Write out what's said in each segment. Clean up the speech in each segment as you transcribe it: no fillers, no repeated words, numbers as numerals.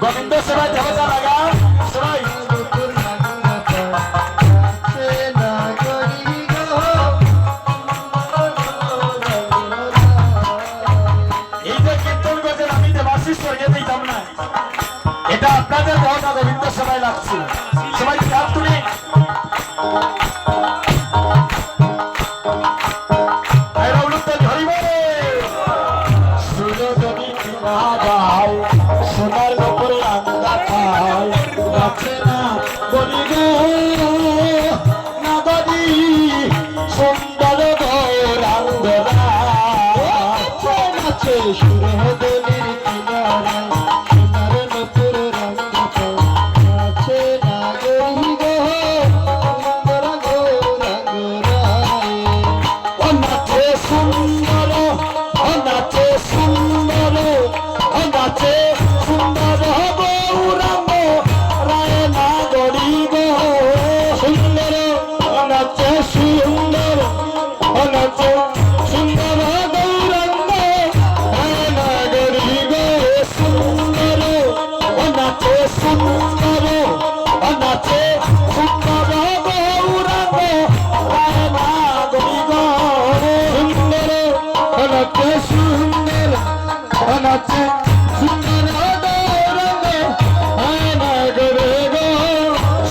গোবিন্দ সবাই ঝামেলা লাগা সবাই এই যে কীর্তন করছেন আমি দেবাশিস স্বর্গে দিতাম না এটা আপনাদের মহা গোবিন্দ সবাই লাগছে সবাই হাত তুলে সোনার উপরে আন্দা খায় আছে না বলি গো নগরী সুন্দর গৌরাঙ্গরা আছে সুরহদলির কিনারায় সোনার নপুর রঙ্গ আছে না গরি গো সুন্দর গৌরাঙ্গরায় ও নাচে সুন্দর ও নাচে সুন্দর ও নাচে সুন্দর গৌরাঙ্গ রায় না গরি গো সুন্দর ও নাচে সুন্দর ও নাচে সুন্দর গৌরাঙ্গ রায় না গরি গো সুন্দর ও নাচে সুন্দর ও নাচে সুন্দর গৌরাঙ্গ রায় না গরি গো সুন্দর ও নাচে সুন্দর ও নাচে সুন্দর গৌরাঙ্গ রায় না গরি গো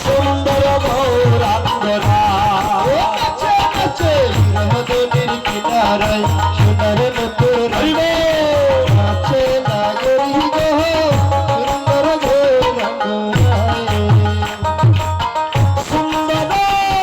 সুন্দর গৌরাঙ্গ নাচে নাচে সুরহদলির কিনারায় সোনার নপুর নাচে না গরি গো সুন্দর গৌরাঙ্গ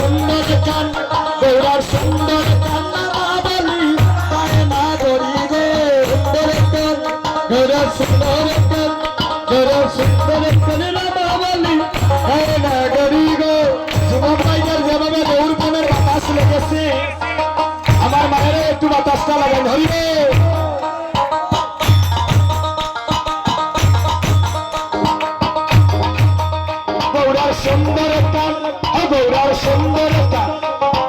সুন্দর গৌরার সুন্দর কান্না বলি পায় না গরি গো গৌরার সুন্দর গৌরার সুন্দর কান্না বলি পায় না গরি গো শুভম ভাইদের যেভাবে গৌর প্রেমের বাতাস লেগেছে আমার মায়ের একটু বাতাসটা লাগান হইবে গৌরার সুন্দর কান গৌরার সুন্দর কান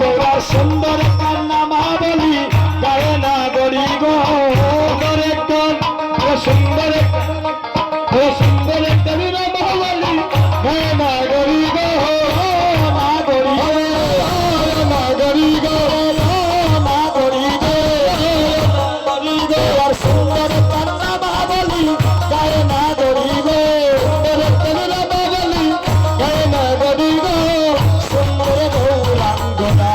গৌরার সুন্দর কান্না মা বলি গায়ে না গরি গো সুন্দর ও সুন্দর কবিরা মা বলি গায়ে না গরি গো না গরি না গরি গো না গরি গো গৌরার সুন্দর কান্না মা বলি গায়ে না গরি গো সুন্দর কবিরা মা বলি গায়ে না গরি গো সুন্দর গৌরাঙ্গনা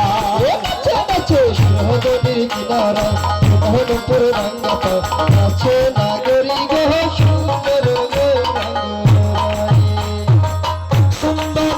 নাচে সুরহদলির কিনারায় সোনার নপুর রঙ্গ নাচে না গরি গো সুন্দর গৌরাঙ্গরায় সুন্দর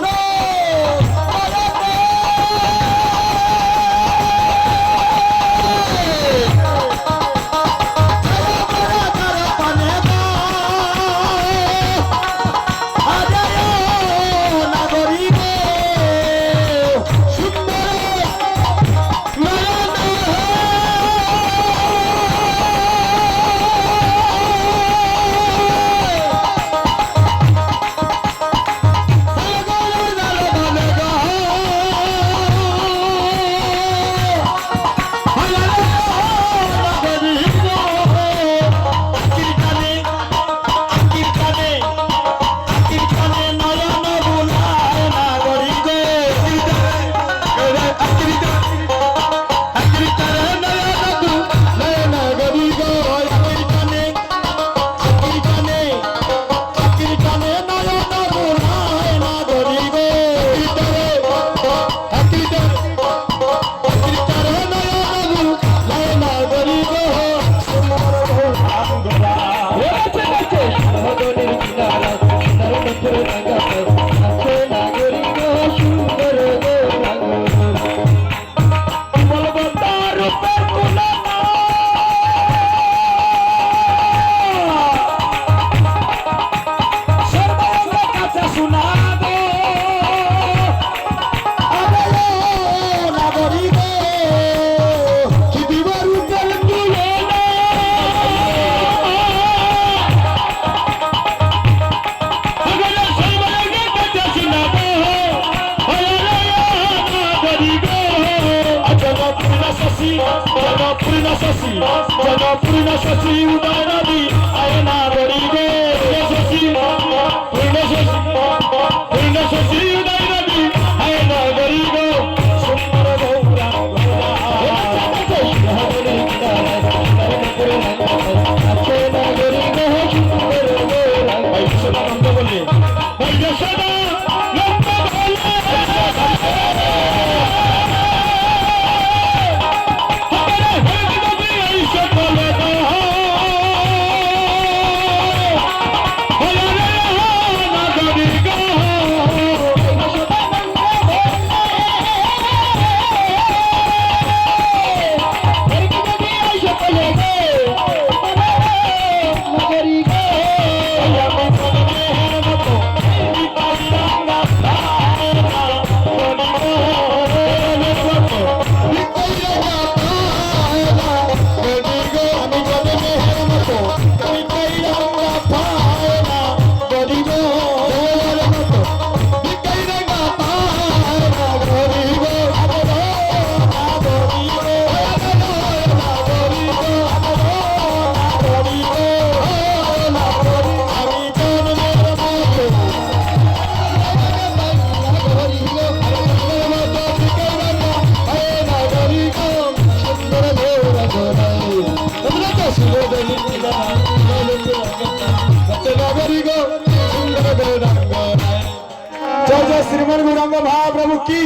শশী জনপূর্ণ শশী উদয় নদী আয়না গরিবে শশী পূর্ণ শশী উদয় নদী আয়না গরিব সুন্দর গৌরাঙ্গ বললে সদা जय जय श्रीमन गौरांग महाप्रभु की।